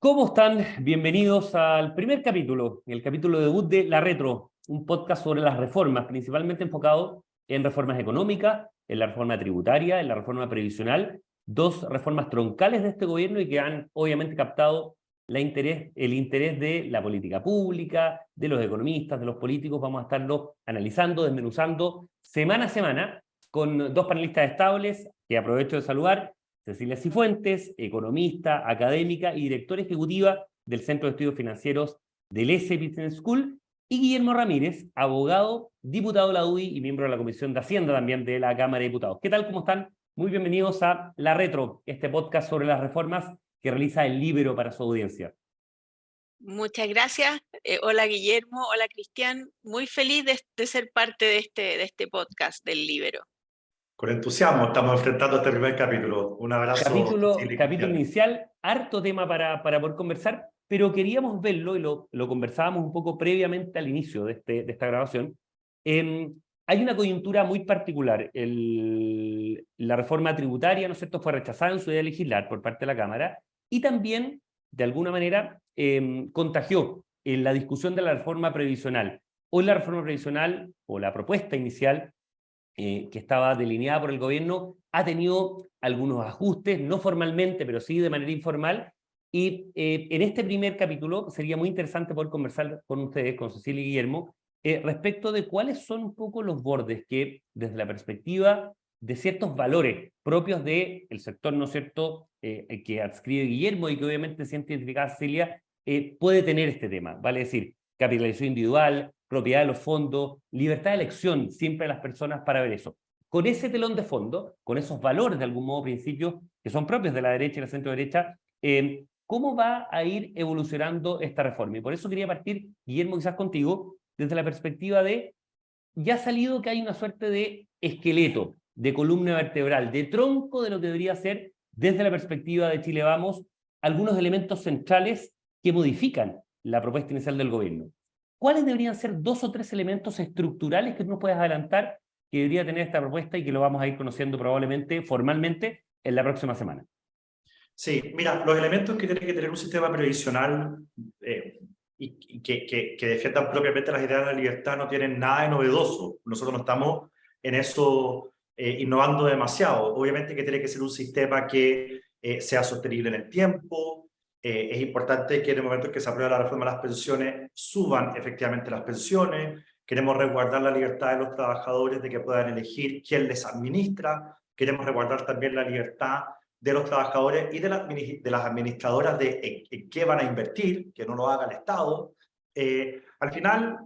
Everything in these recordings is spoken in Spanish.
¿Cómo están? Bienvenidos al primer capítulo, el capítulo debut de La Retro, un podcast sobre las reformas, principalmente enfocado en reformas económicas, en la reforma tributaria, en la reforma previsional, dos reformas troncales de este gobierno y que han obviamente captado el interés de la política pública, de los economistas, de los políticos. Vamos a estarlo analizando, desmenuzando semana a semana con dos panelistas estables que aprovecho de saludar. Cecilia Cifuentes, economista, académica y directora ejecutiva del Centro de Estudios Financieros del ESE Business School, y Guillermo Ramírez, abogado, diputado de la UDI y miembro de la Comisión de Hacienda también de la Cámara de Diputados. ¿Qué tal? ¿Cómo están? Muy bienvenidos a La Retro, este podcast sobre las reformas que realiza el Líbero para su audiencia. Muchas gracias. Hola Guillermo, hola Cristian. Muy feliz de ser parte de este podcast del Líbero. Con entusiasmo estamos enfrentando este primer capítulo. Un abrazo. Capítulo inicial, harto tema para poder conversar, pero queríamos verlo y lo conversábamos un poco previamente al inicio de esta grabación. Hay una coyuntura muy particular. La reforma tributaria, ¿no es cierto?, fue rechazada en su idea de legislar por parte de la Cámara y también, de alguna manera, contagió en la discusión de la reforma previsional. Hoy la reforma previsional, o la propuesta inicial, que estaba delineada por el gobierno, ha tenido algunos ajustes, no formalmente, pero sí de manera informal, y en este primer capítulo sería muy interesante poder conversar con ustedes, con Cecilia y Guillermo, respecto de cuáles son un poco los bordes que, desde la perspectiva de ciertos valores propios del sector, ¿no es cierto?, que adscribe Guillermo y que obviamente siente identificada Cecilia, puede tener este tema, vale decir, capitalización individual, propiedad de los fondos, libertad de elección siempre de las personas para ver eso. Con ese telón de fondo, con esos valores de algún modo, principios que son propios de la derecha y la centro derecha, ¿cómo va a ir evolucionando esta reforma? Y por eso quería partir, Guillermo, quizás contigo, desde la perspectiva de, ya ha salido que hay una suerte de esqueleto, de columna vertebral, de tronco de lo que debería ser, desde la perspectiva de Chile Vamos, algunos elementos centrales que modifican la propuesta inicial del gobierno. ¿Cuáles deberían ser dos o tres elementos estructurales que tú nos puedes adelantar que debería tener esta propuesta y que lo vamos a ir conociendo probablemente formalmente en la próxima semana? Sí, mira, los elementos que tiene que tener un sistema previsional y que defiendan propiamente las ideas de la libertad no tienen nada de novedoso. Nosotros no estamos en eso innovando demasiado. Obviamente que tiene que ser un sistema que sea sostenible en el tiempo. Es importante que en el momento en que se apruebe la reforma de las pensiones suban efectivamente las pensiones. Queremos resguardar la libertad de los trabajadores de que puedan elegir quién les administra. Queremos resguardar también la libertad de los trabajadores y de las administradoras de en qué van a invertir, que no lo haga el Estado. Al final,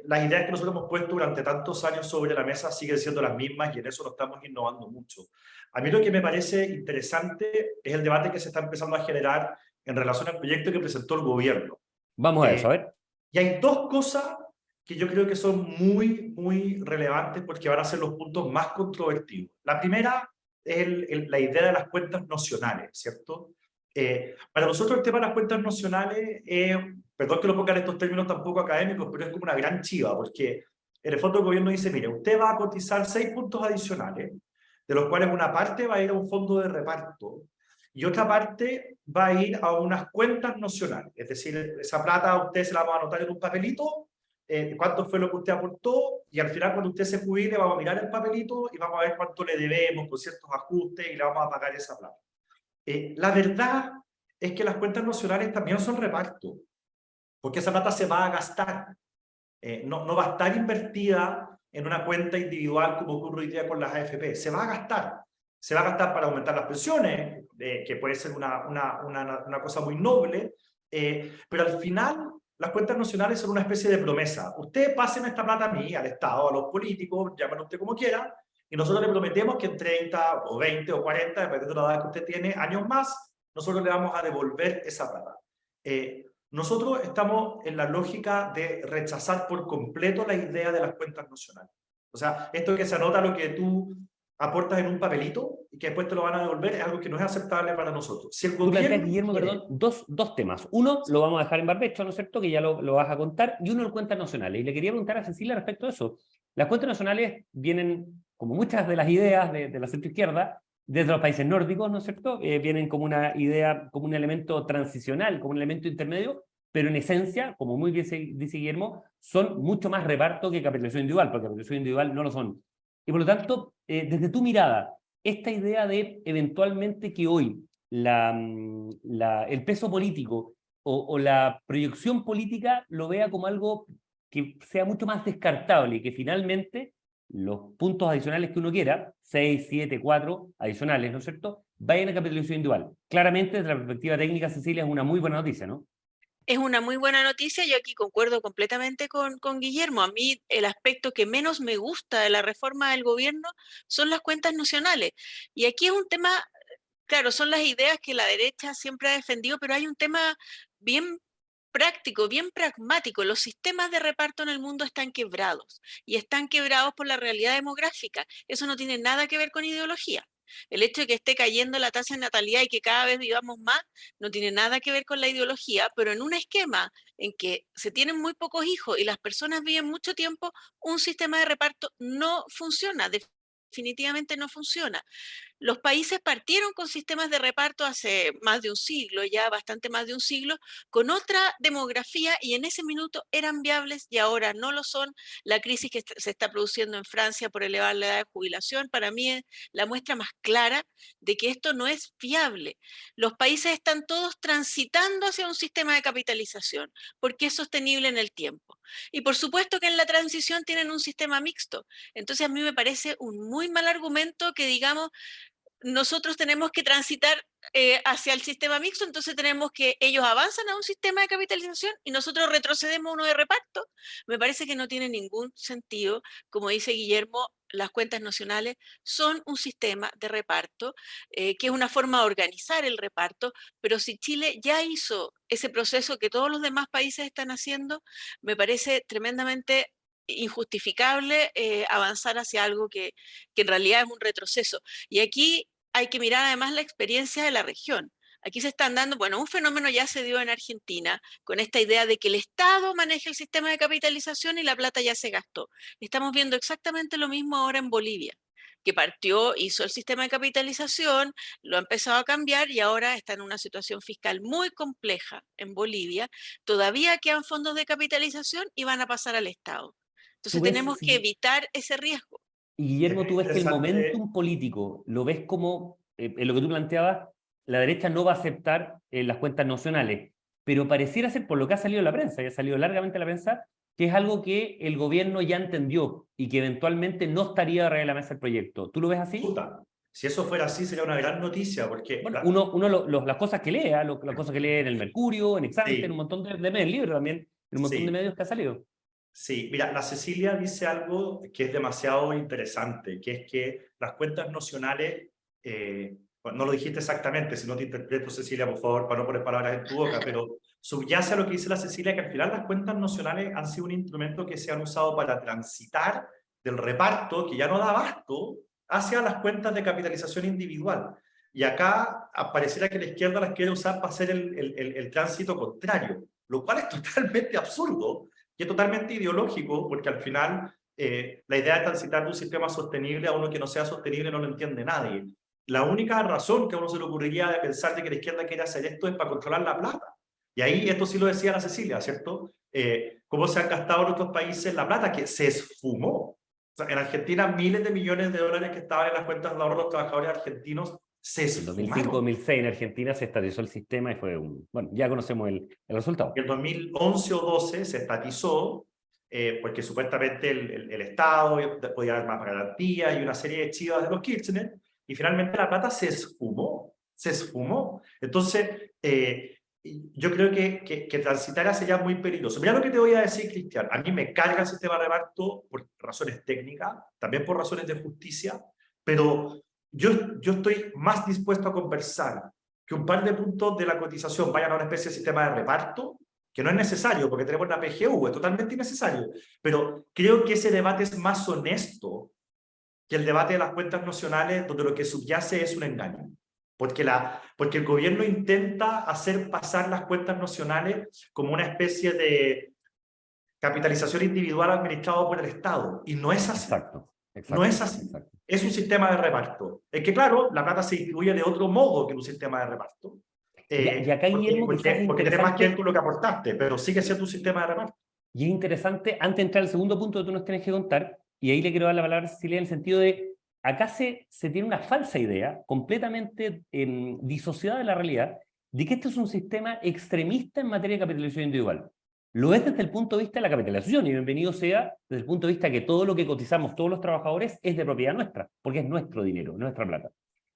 las ideas que nosotros hemos puesto durante tantos años sobre la mesa siguen siendo las mismas y en eso no estamos innovando mucho. A mí lo que me parece interesante es el debate que se está empezando a generar en relación al proyecto que presentó el gobierno. Vamos a eso, a ver. Y hay dos cosas que yo creo que son muy, muy relevantes porque van a ser los puntos más controvertidos. La primera es la idea de las cuentas nocionales, ¿cierto? Para nosotros el tema de las cuentas nocionales, perdón que lo ponga en estos términos tampoco académicos, pero es como una gran chiva, porque en el fondo el gobierno dice, mire, usted va a cotizar 6 puntos adicionales, de los cuales una parte va a ir a un fondo de reparto, y otra parte va a ir a unas cuentas nocionales, es decir, esa plata a usted se la vamos a anotar en un papelito, cuánto fue lo que usted aportó, y al final cuando usted se jubile vamos a mirar el papelito y vamos a ver cuánto le debemos con ciertos ajustes y le vamos a pagar esa plata. La verdad es que las cuentas nocionales también son reparto, porque esa plata se va a gastar, no va a estar invertida en una cuenta individual como ocurre hoy día con las AFP, se va a gastar para aumentar las pensiones, que puede ser una cosa muy noble, pero al final las cuentas nacionales son una especie de promesa. Usted pásenme esta plata a mí, al Estado, a los políticos, llámenlo usted como quiera, y nosotros le prometemos que en 30 o 20 o 40, dependiendo de la edad que usted tiene, años más, nosotros le vamos a devolver esa plata. Nosotros estamos en la lógica de rechazar por completo la idea de las cuentas nacionales. O sea, esto que se anota lo que tú aportas en un papelito y que después te lo van a devolver es algo que no es aceptable para nosotros. Si el Tú planteas, gobierno Guillermo, quiere... perdón, dos temas. Uno, lo vamos a dejar en barbecho, ¿no es cierto?, que ya lo vas a contar, y uno, el cuentas nacionales. Y le quería preguntar a Cecilia respecto a eso. Las cuentas nacionales vienen, como muchas de las ideas de la centroizquierda, desde los países nórdicos, ¿no es cierto? Vienen como una idea, como un elemento transicional, como un elemento intermedio, pero en esencia, como muy bien dice Guillermo, son mucho más reparto que capitalización individual, porque capitalización individual no lo son. Y por lo tanto, desde tu mirada, esta idea de eventualmente que hoy el peso político o la proyección política lo vea como algo que sea mucho más descartable y que finalmente los puntos adicionales que uno quiera, 6, 7, 4 adicionales, ¿no es cierto?, vayan a capitalización individual. Claramente, desde la perspectiva técnica, Cecilia, es una muy buena noticia, ¿no? Es una muy buena noticia, yo aquí concuerdo completamente con Guillermo. A mí el aspecto que menos me gusta de la reforma del gobierno son las cuentas nacionales. Y aquí es un tema, claro, son las ideas que la derecha siempre ha defendido, pero hay un tema bien práctico, bien pragmático. Los sistemas de reparto en el mundo están quebrados y están quebrados por la realidad demográfica. Eso no tiene nada que ver con ideología. El hecho de que esté cayendo la tasa de natalidad y que cada vez vivamos más no tiene nada que ver con la ideología, pero en un esquema en que se tienen muy pocos hijos y las personas viven mucho tiempo, un sistema de reparto no funciona, definitivamente no funciona. Los países partieron con sistemas de reparto hace más de un siglo, ya bastante más de un siglo, con otra demografía y en ese minuto eran viables y ahora no lo son. La crisis que se está produciendo en Francia por elevar la edad de jubilación, para mí es la muestra más clara de que esto no es viable. Los países están todos transitando hacia un sistema de capitalización porque es sostenible en el tiempo. Y por supuesto que en la transición tienen un sistema mixto. Entonces a mí me parece un muy mal argumento que digamos nosotros tenemos que transitar hacia el sistema mixto, entonces tenemos que ellos avanzan a un sistema de capitalización y nosotros retrocedemos uno de reparto. Me parece que no tiene ningún sentido. Como dice Guillermo, las cuentas nacionales son un sistema de reparto, que es una forma de organizar el reparto, pero si Chile ya hizo ese proceso que todos los demás países están haciendo, me parece tremendamente injustificable avanzar hacia algo que en realidad es un retroceso. Y aquí hay que mirar además la experiencia de la región. Aquí se están dando, bueno, un fenómeno ya se dio en Argentina con esta idea de que el Estado maneja el sistema de capitalización y la plata ya se gastó. Estamos viendo exactamente lo mismo ahora en Bolivia, que partió, hizo el sistema de capitalización, lo ha empezado a cambiar y ahora está en una situación fiscal muy compleja en Bolivia. Todavía quedan fondos de capitalización y van a pasar al Estado. Tú Entonces ves, tenemos que evitar ese riesgo. y Es Guillermo, muy tú ves que el interesante. momentum político, lo ves como, en lo que tú planteabas, la derecha no va a aceptar las cuentas nacionales, pero pareciera ser, por lo que ha salido en la prensa, y ha salido largamente en la prensa, que es algo que el gobierno ya entendió y que eventualmente no estaría arriba de la mesa del proyecto. ¿Tú lo ves así? Puta, si eso fuera así, sería una gran noticia, porque Bueno, las cosas que lee, las cosas que lee en el Mercurio, en Exante, en un sí, montón de medios libres también, en un montón de sí, medios que ha salido. sí. Mira, la Cecilia dice algo que es demasiado interesante, que es que las cuentas nacionales, bueno, no lo dijiste exactamente, si no te interpreto, Cecilia, por favor, para no poner palabras en tu boca, pero subyace a lo que dice la Cecilia, que al final las cuentas nacionales han sido un instrumento que se han usado para transitar del reparto, que ya no da abasto, hacia las cuentas de capitalización individual. Y acá pareciera que la izquierda las quiere usar para hacer el tránsito contrario, lo cual es totalmente absurdo y es totalmente ideológico, porque al final la idea de transitar de un sistema sostenible a uno que no sea sostenible no lo entiende nadie. La única razón que a uno se le ocurriría de pensar de que la izquierda quiere hacer esto es para controlar la plata. Y ahí esto sí lo decía la Cecilia, ¿cierto? Cómo se han gastado en otros países la plata, que se esfumó. O sea, en Argentina miles de millones de dólares que estaban en las cuentas de ahorro de los trabajadores argentinos se En esfumaron. 2005-2006 en Argentina se estatizó el sistema y fue un... Bueno, ya conocemos el resultado. En el 2011 o 12 se estatizó porque supuestamente el Estado podía dar más garantías y una serie de chivas de los Kirchner, y finalmente la plata se esfumó, se esfumó. Entonces, yo creo que transitar hacia allá es muy peligroso. Mira lo que te voy a decir, Cristian, a mí me carga el sistema de reparto por razones técnicas, también por razones de justicia, pero yo estoy más dispuesto a conversar que un par de puntos de la cotización vayan a una especie de sistema de reparto, que no es necesario porque tenemos una PGU, es totalmente innecesario, pero creo que ese debate es más honesto que el debate de las cuentas nacionales, donde lo que subyace es un engaño. Porque el gobierno intenta hacer pasar las cuentas nacionales como una especie de capitalización individual administrado por el Estado, y no es así. Exacto. No es así. Exacto. Es un sistema de reparto. Es que, claro, la plata se distribuye de otro modo que un sistema de reparto. Y acá, Guillermo, quizás es Porque tiene más que ver interesante, con lo que aportaste, pero sigue siendo un sistema de reparto. y es interesante, antes de entrar al segundo punto que tú nos tienes que contar, y ahí le quiero dar la palabra a Cecilia en el sentido de, acá se tiene una falsa idea, completamente disociada de la realidad, de que este es un sistema extremista en materia de capitalización individual. Lo es desde el punto de vista de la capitalización, y bienvenido sea desde el punto de vista que todo lo que cotizamos todos los trabajadores es de propiedad nuestra, porque es nuestro dinero, nuestra plata.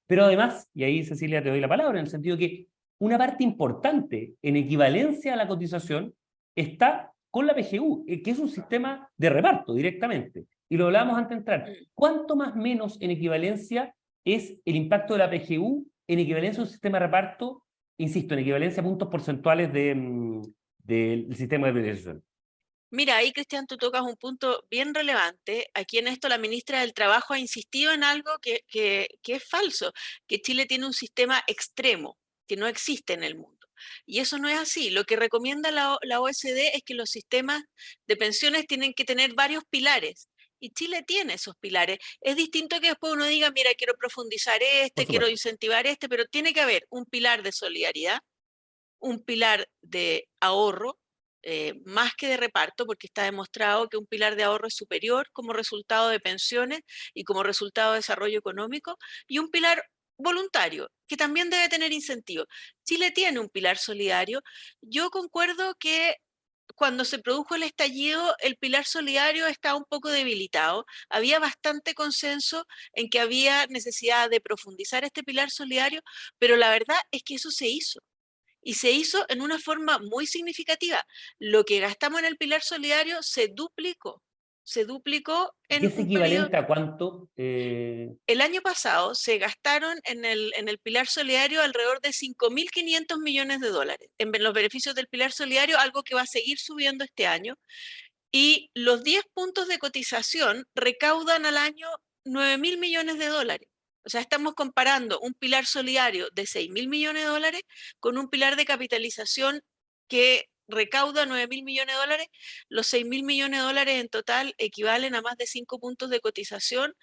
Pero además, y ahí Cecilia te doy la palabra, en el sentido que una parte importante en equivalencia a la cotización está con la PGU, que es un sistema de reparto directamente. Y lo hablábamos antes de entrar. ¿Cuánto más menos en equivalencia es el impacto de la PGU en equivalencia a un sistema de reparto, insisto, en equivalencia a puntos porcentuales del sistema de privatización? Mira, ahí, Cristian, tú tocas un punto bien relevante. Aquí en esto la ministra del Trabajo ha insistido en algo que es falso, que Chile tiene un sistema extremo, que no existe en el mundo. Y eso no es así. Lo que recomienda la OECD es que los sistemas de pensiones tienen que tener varios pilares. Y Chile tiene esos pilares. Es distinto que después uno diga, mira, quiero profundizar quiero incentivar pero tiene que haber un pilar de solidaridad, un pilar de ahorro, más que de reparto, porque está demostrado que un pilar de ahorro es superior como resultado de pensiones y como resultado de desarrollo económico, y un pilar voluntario, que también debe tener incentivos. Chile tiene un pilar solidario. Yo concuerdo que cuando se produjo el estallido, el pilar solidario estaba un poco debilitado. Había bastante consenso en que había necesidad de profundizar este pilar solidario, pero la verdad es que eso se hizo. Y se hizo en una forma muy significativa. Lo que gastamos en el pilar solidario se duplicó ¿Y en es un periodo. equivalente a cuánto? El año pasado se gastaron en el pilar solidario alrededor de 5.500 millones de dólares en los beneficios del pilar solidario, algo que va a seguir subiendo este año. Y los 10 puntos de cotización recaudan al año 9.000 millones de dólares. O sea, estamos comparando un pilar solidario de 6.000 millones de dólares con un pilar de capitalización que recauda 9.000 millones de dólares. Los 6.000 millones de dólares en total equivalen a más de 5 puntos de cotización.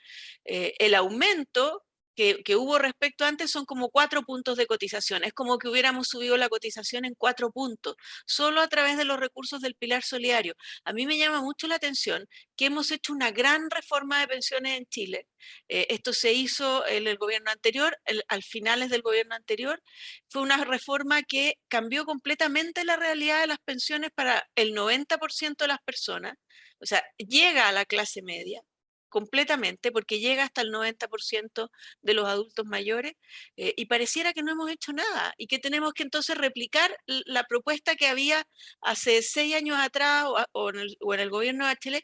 El aumento que hubo respecto antes son como 4 puntos de cotización. Es como que hubiéramos subido la cotización en 4 puntos, solo a través de los recursos del pilar solidario. A mí me llama mucho la atención que hemos hecho una gran reforma de pensiones en Chile. Esto se hizo en el gobierno anterior, al finales del gobierno anterior. Fue una reforma que cambió completamente la realidad de las pensiones para el 90% de las personas. O sea, llega a la clase media completamente, porque llega hasta el 90% de los adultos mayores, y pareciera que no hemos hecho nada y que tenemos que entonces replicar la propuesta que había hace 6 años atrás o en el gobierno de Chile,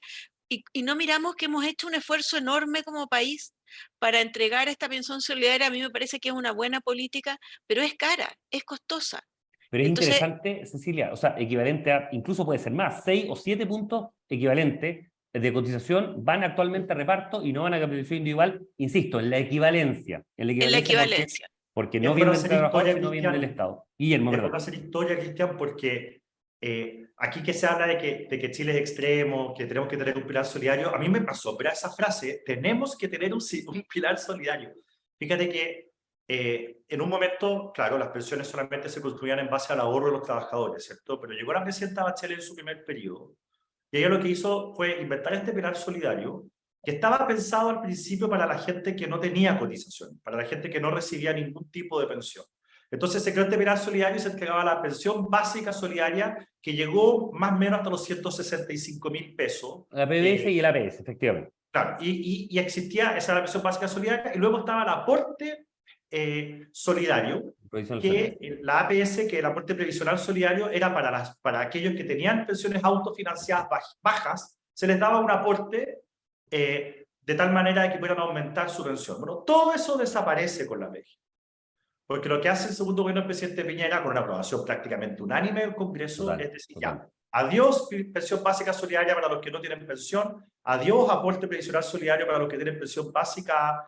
y no miramos que hemos hecho un esfuerzo enorme como país para entregar esta pensión solidaria. A mí me parece que es una buena política, pero es cara, es costosa. Pero es Entonces, interesante, Cecilia, o sea, equivalente a, incluso puede ser más, 6 o 7 puntos equivalentes de cotización van actualmente a reparto y no van a capitalización individual, insisto, en la en la equivalencia equivalencia. porque no Es bueno vienen del hacer trabajador, historia, sino vienen del Cristian. Estado. Guillermo, Es bueno perdón. hacer historia, Cristian, porque aquí que se habla de que Chile es extremo, que tenemos que tener un pilar solidario, a mí me pasó, pero esa frase, tenemos que tener un pilar solidario. Fíjate que en un momento, claro, las pensiones solamente se construían en base al ahorro de los trabajadores, ¿cierto? Pero llegó la presidenta Bachelet en su primer periodo, y ella lo que hizo fue inventar este pilar solidario, que estaba pensado al principio para la gente que no tenía cotización, para la gente que no recibía ningún tipo de pensión. Entonces se creó este pilar solidario y se entregaba la pensión básica solidaria, que llegó más o menos hasta los 165.000 pesos. La PBS y el APS, efectivamente. Claro, y existía, esa era la pensión básica solidaria, y luego estaba el aporte solidario, que la APS, que el aporte previsional solidario, era para aquellos que tenían pensiones autofinanciadas bajas, se les daba un aporte de tal manera que pudieran aumentar su pensión. Bueno, todo eso desaparece con la PGI. Porque lo que hace el segundo gobierno del presidente Piñera, con una aprobación prácticamente unánime del Congreso, es decir, ya, adiós pensión básica solidaria para los que no tienen pensión, adiós aporte previsional solidario para los que tienen pensión básica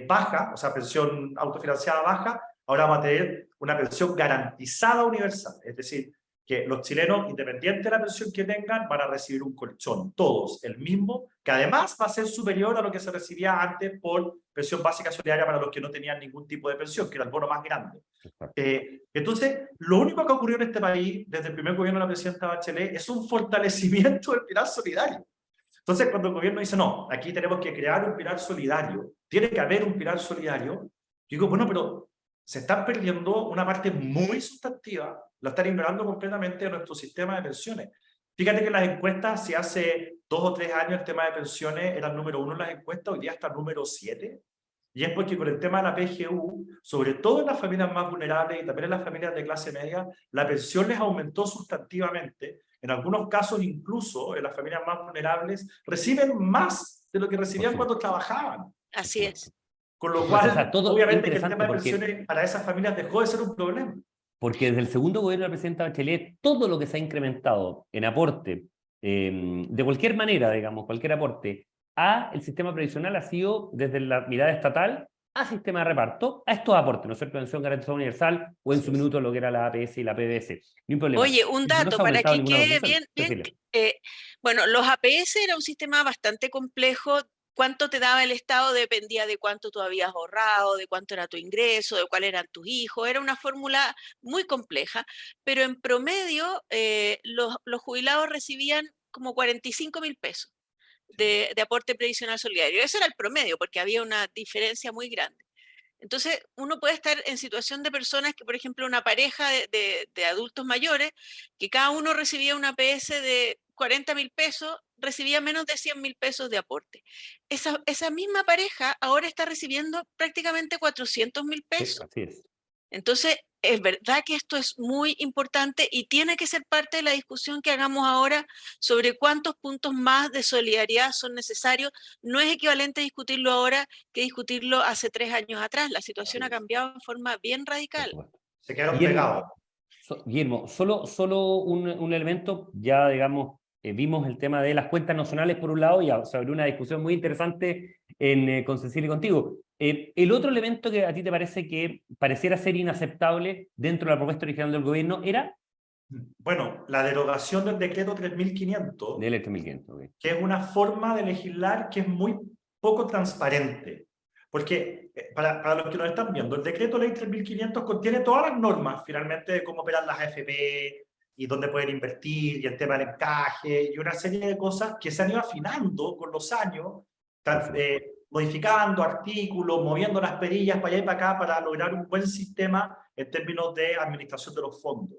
baja, o sea, pensión autofinanciada baja. Ahora vamos a tener una pensión garantizada universal, es decir, que los chilenos, independiente de la pensión que tengan, van a recibir un colchón, todos, el mismo, que además va a ser superior a lo que se recibía antes por pensión básica solidaria para los que no tenían ningún tipo de pensión, que era el bono más grande. Entonces, lo único que ocurrió en este país, desde el primer gobierno de la presidenta Bachelet, es un fortalecimiento del pilar solidario. Entonces, cuando el gobierno dice, no, aquí tenemos que crear un pilar solidario, tiene que haber un pilar solidario, yo digo, bueno, pero se están perdiendo una parte muy sustantiva, la están ignorando completamente de nuestro sistema de pensiones. Fíjate que las encuestas, si hace 2 o 3 años el tema de pensiones era el número 1 en las encuestas, hoy día está el número 7. Y es porque con el tema de la PGU, sobre todo en las familias más vulnerables y también en las familias de clase media, la pensión les aumentó sustantivamente. En algunos casos, incluso en las familias más vulnerables, reciben más de lo que recibían cuando trabajaban. Así es. Con lo cual, o sea, todo obviamente que el tema de porque, pensiones para esas familias dejó de ser un problema. Porque desde el segundo gobierno de la presidenta Bachelet, todo lo que se ha incrementado en aporte, de cualquier manera, digamos, cualquier aporte, a el sistema previsional ha sido desde la mirada estatal a sistema de reparto, a estos aportes, ¿no es cierto? Pensión garantizada universal o en su minuto lo que era la APS y la PBS. Ni un problema. Oye, un dato No para que quede bien, bien. Bueno, los APS era un sistema bastante complejo. Cuánto te daba el Estado dependía de cuánto tú habías ahorrado, de cuánto era tu ingreso, de cuáles eran tus hijos. Era una fórmula muy compleja, pero en promedio los jubilados recibían como 45.000 pesos de aporte previsional solidario. Ese era el promedio, porque había una diferencia muy grande. Entonces, uno puede estar en situación de personas que, por ejemplo, una pareja de adultos mayores, que cada uno recibía una PS de 40.000 pesos, recibía menos de 100.000 pesos de aporte. Esa misma pareja ahora está recibiendo prácticamente 400.000 pesos. Sí, así es. Entonces, es verdad que esto es muy importante y tiene que ser parte de la discusión que hagamos ahora sobre cuántos puntos más de solidaridad son necesarios. No es equivalente discutirlo ahora que discutirlo hace 3 años atrás. La situación ha cambiado de forma bien radical. Se quedaron pegados. Guillermo, solo un elemento, ya digamos, vimos el tema de las cuentas nacionales por un lado, y se abrió una discusión muy interesante con Cecilia y contigo. El otro elemento que a ti te parece que pareciera ser inaceptable dentro de la propuesta original del gobierno era... Bueno, la derogación del decreto 3500, del 3500, okay. Que es una forma de legislar que es muy poco transparente. Porque, para los que nos están viendo, el decreto ley 3500 contiene todas las normas, finalmente, de cómo operan las AFP y dónde pueden invertir, y el tema del encaje, y una serie de cosas que se han ido afinando con los años, modificando artículos, moviendo las perillas para allá y para acá para lograr un buen sistema en términos de administración de los fondos.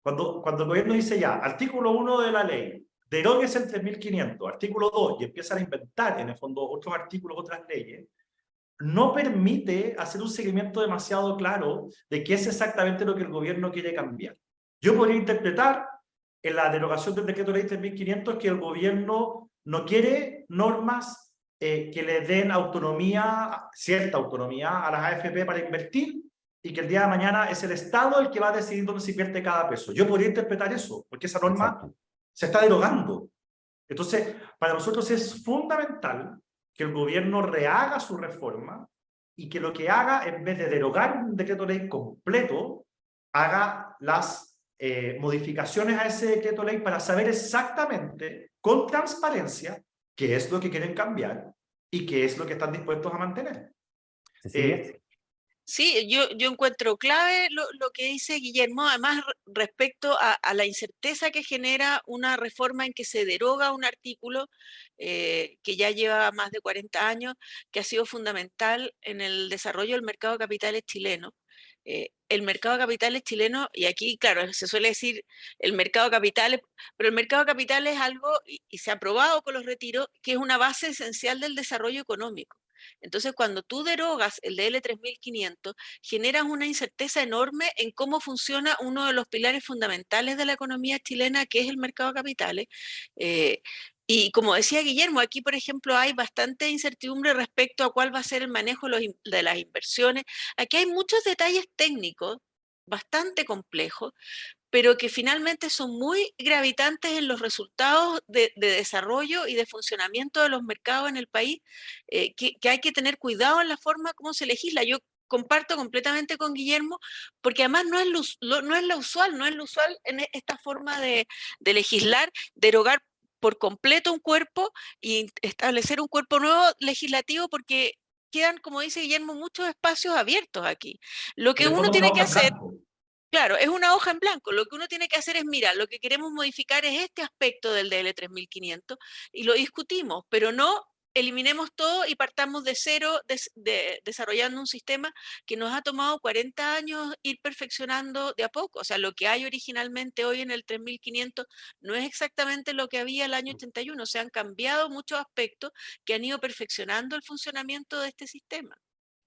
Cuando el gobierno dice ya, artículo 1 de la ley, derogues el 3500, artículo 2, y empiezan a inventar en el fondo otros artículos, otras leyes, no permite hacer un seguimiento demasiado claro de qué es exactamente lo que el gobierno quiere cambiar. Yo podría interpretar en la derogación del decreto ley 3500 que el gobierno no quiere normas que le den autonomía, cierta autonomía a las AFP para invertir, y que el día de mañana es el Estado el que va a decidir dónde se invierte cada peso. Yo podría interpretar eso, porque esa norma se está derogando. Entonces, para nosotros es fundamental que el gobierno rehaga su reforma y que lo que haga, en vez de derogar un decreto ley completo, haga las modificaciones a ese decreto ley para saber exactamente, con transparencia, qué es lo que quieren cambiar y qué es lo que están dispuestos a mantener. Sí, yo encuentro clave lo que dice Guillermo, además respecto a la incerteza que genera una reforma en que se deroga un artículo que ya lleva más de 40 años, que ha sido fundamental en el desarrollo del mercado de capitales chileno. El mercado de capitales chileno, y aquí, claro, se suele decir el mercado de capitales, pero el mercado de capitales es algo, y se ha probado con los retiros, que es una base esencial del desarrollo económico. Entonces, cuando tú derogas el DL 3500, generas una incerteza enorme en cómo funciona uno de los pilares fundamentales de la economía chilena, que es el mercado de capitales. Y como decía Guillermo, aquí, por ejemplo, hay bastante incertidumbre respecto a cuál va a ser el manejo de las inversiones. Aquí hay muchos detalles técnicos bastante complejos, pero que finalmente son muy gravitantes en los resultados de desarrollo y de funcionamiento de los mercados en el país, que hay que tener cuidado en la forma como se legisla. Yo comparto completamente con Guillermo, porque además no es lo usual en esta forma de legislar, derogar por completo un cuerpo y establecer un cuerpo nuevo legislativo, porque quedan, como dice Guillermo, muchos espacios abiertos aquí. Lo que En el uno fondo, una tiene que hoja en hacer, blanco. claro, es una hoja en blanco. Lo que uno tiene que hacer es, mira, lo que queremos modificar es este aspecto del DL 3500 y lo discutimos, pero no eliminemos todo y partamos de cero desarrollando un sistema que nos ha tomado 40 años ir perfeccionando de a poco. O sea, lo que hay originalmente hoy en el 3500 no es exactamente lo que había el año 81. Se han cambiado muchos aspectos que han ido perfeccionando el funcionamiento de este sistema.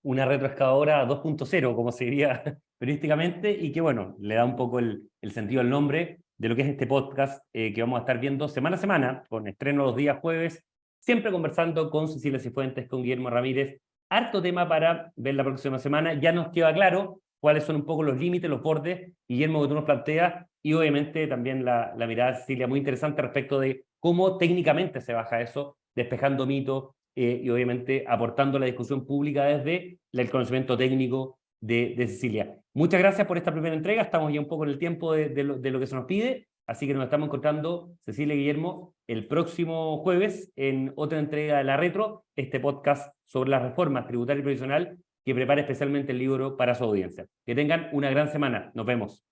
Una retroexcavadora 2.0, como se diría periodísticamente, y que, bueno, le da un poco el sentido al nombre de lo que es este podcast que vamos a estar viendo semana a semana, con estreno los días jueves, siempre conversando con Cecilia Cifuentes, con Guillermo Ramírez. Harto tema para ver la próxima semana. Ya nos queda claro cuáles son un poco los límites, los bordes, Guillermo, que tú nos planteas, y obviamente también la mirada de Cecilia, muy interesante respecto de cómo técnicamente se baja eso, despejando mitos, y obviamente aportando a la discusión pública desde el conocimiento técnico de Cecilia. Muchas gracias por esta primera entrega, estamos ya un poco en el tiempo de lo que se nos pide, así que nos estamos encontrando, Cecilia y Guillermo, el próximo jueves en otra entrega de La Retro, este podcast sobre las reformas tributaria y previsional que prepara especialmente el libro para su audiencia. Que tengan una gran semana, nos vemos.